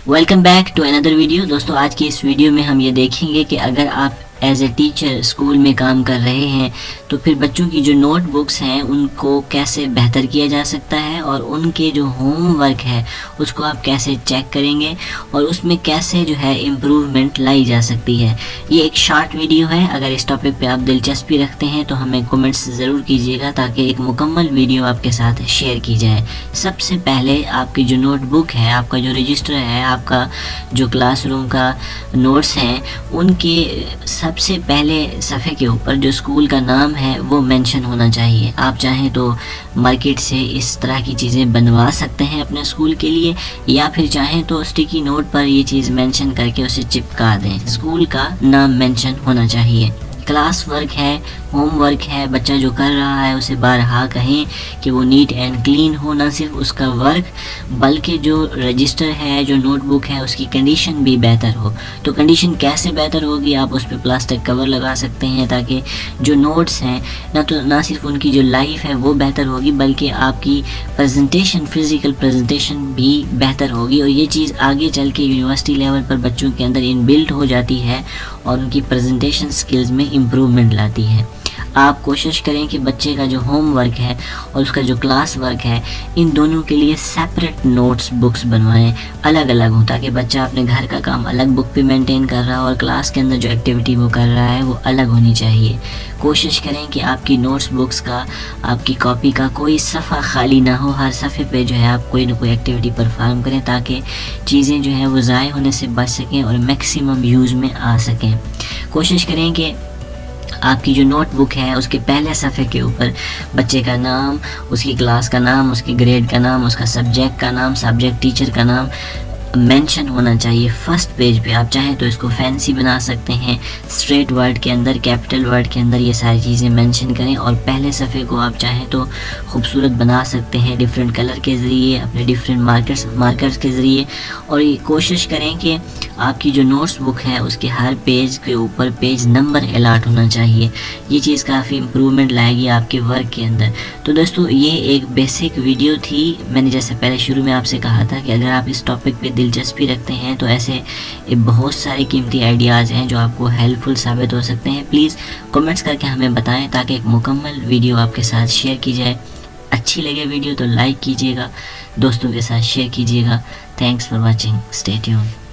Welcome back to another video. दोस्तों आज की इस वीडियो में हम ये देखेंगे कि अगर आप एज ए टीचर स्कूल में काम कर रहे हैं तो फिर बच्चों की जो नोट बुक्स हैं उनको कैसे बेहतर किया जा सकता है और उनके जो होमवर्क है उसको आप कैसे चेक करेंगे और उसमें कैसे जो है इम्प्रूवमेंट लाई जा सकती है। ये एक शॉर्ट वीडियो है। अगर इस टॉपिक पे आप दिलचस्पी रखते हैं तो हमें कमेंट्स ज़रूर कीजिएगा ताकि एक मुकम्मल वीडियो आपके साथ शेयर की जाए। सबसे पहले आपकी जो नोटबुक है, आपका जो रजिस्टर है, आपका जो क्लासरूम का नोट्स हैं, उनके सबसे पहले सफ़े के ऊपर जो स्कूल का नाम है वो मेंशन होना चाहिए। आप चाहें तो मार्केट से इस तरह की चीज़ें बनवा सकते हैं अपने स्कूल के लिए, या फिर चाहें तो स्टिकी नोट पर ये चीज़ मेंशन करके उसे चिपका दें। स्कूल का नाम मेंशन होना चाहिए। क्लास वर्क है, होमवर्क है, बच्चा जो कर रहा है उसे बारहा कहें कि वो नीट एंड क्लीन हो, ना सिर्फ उसका वर्क बल्कि जो रजिस्टर है, जो नोटबुक है, उसकी कंडीशन भी बेहतर हो। तो कंडीशन कैसे बेहतर होगी? आप उस पर प्लास्टिक कवर लगा सकते हैं ताकि जो नोट्स हैं ना सिर्फ उनकी जो लाइफ है वो बेहतर होगी बल्कि आपकी प्रेजेंटेशन, फिज़िकल प्रेजेंटेशन भी बेहतर होगी। और ये चीज़ आगे चल के यूनिवर्सिटी लेवल पर बच्चों के अंदर इनबिल्ट हो जाती है और उनकी प्रेजेंटेशन स्किल्स में इम्प्रूवमेंट लाती है। आप कोशिश करें कि बच्चे का जो होम वर्क है और उसका जो क्लास वर्क है, इन दोनों के लिए सेपरेट नोट्स बुक्स बनवाएं, अलग अलग हो, ताकि बच्चा अपने घर का काम अलग बुक पे मेंटेन कर रहा है और क्लास के अंदर जो एक्टिविटी वो कर रहा है वो अलग होनी चाहिए। कोशिश करें कि आपकी नोट्स बुक्स का, आपकी कॉपी का कोई सफ़ा खाली ना हो। हर सफ़े पे जो है आप कोई ना कोई एक्टिविटी परफॉर्म करें ताकि चीज़ें जो है वो ज़ाय होने से बच सकें और मैक्सिमम यूज़ में आ सकें। कोशिश करें कि आपकी जो नोटबुक है उसके पहले सफ़े के ऊपर बच्चे का नाम, उसकी क्लास का नाम, उसके ग्रेड का नाम, उसका सब्जेक्ट का नाम, सब्जेक्ट टीचर का नाम मेंशन होना चाहिए फर्स्ट पेज पे। आप चाहें तो इसको फैंसी बना सकते हैं, स्ट्रेट वर्ड के अंदर, कैपिटल वर्ड के अंदर ये सारी चीज़ें मेंशन करें। और पहले सफ़े को आप चाहें तो खूबसूरत बना सकते हैं डिफरेंट कलर के ज़रिए, अपने डिफरेंट मार्कर्स के ज़रिए। और ये कोशिश करें कि आपकी जो नोट्स बुक है उसके हर पेज के ऊपर पेज नंबर अलॉट होना चाहिए। ये चीज़ काफ़ी इम्प्रूवमेंट लाएगी आपके वर्क के अंदर। तो दोस्तों ये एक बेसिक वीडियो थी। मैंने जैसे पहले शुरू में आपसे कहा था कि अगर आप इस टॉपिक पे दिलचस्पी रखते हैं तो ऐसे बहुत सारे कीमती आइडियाज़ हैं जो आपको हेल्पफुल साबित हो सकते हैं। प्लीज़ कमेंट्स करके हमें बताएं ताकि एक मुकम्मल वीडियो आपके साथ शेयर की जाए। अच्छी लगे वीडियो तो लाइक कीजिएगा, दोस्तों के साथ शेयर कीजिएगा। Thanks for watching, stay tuned.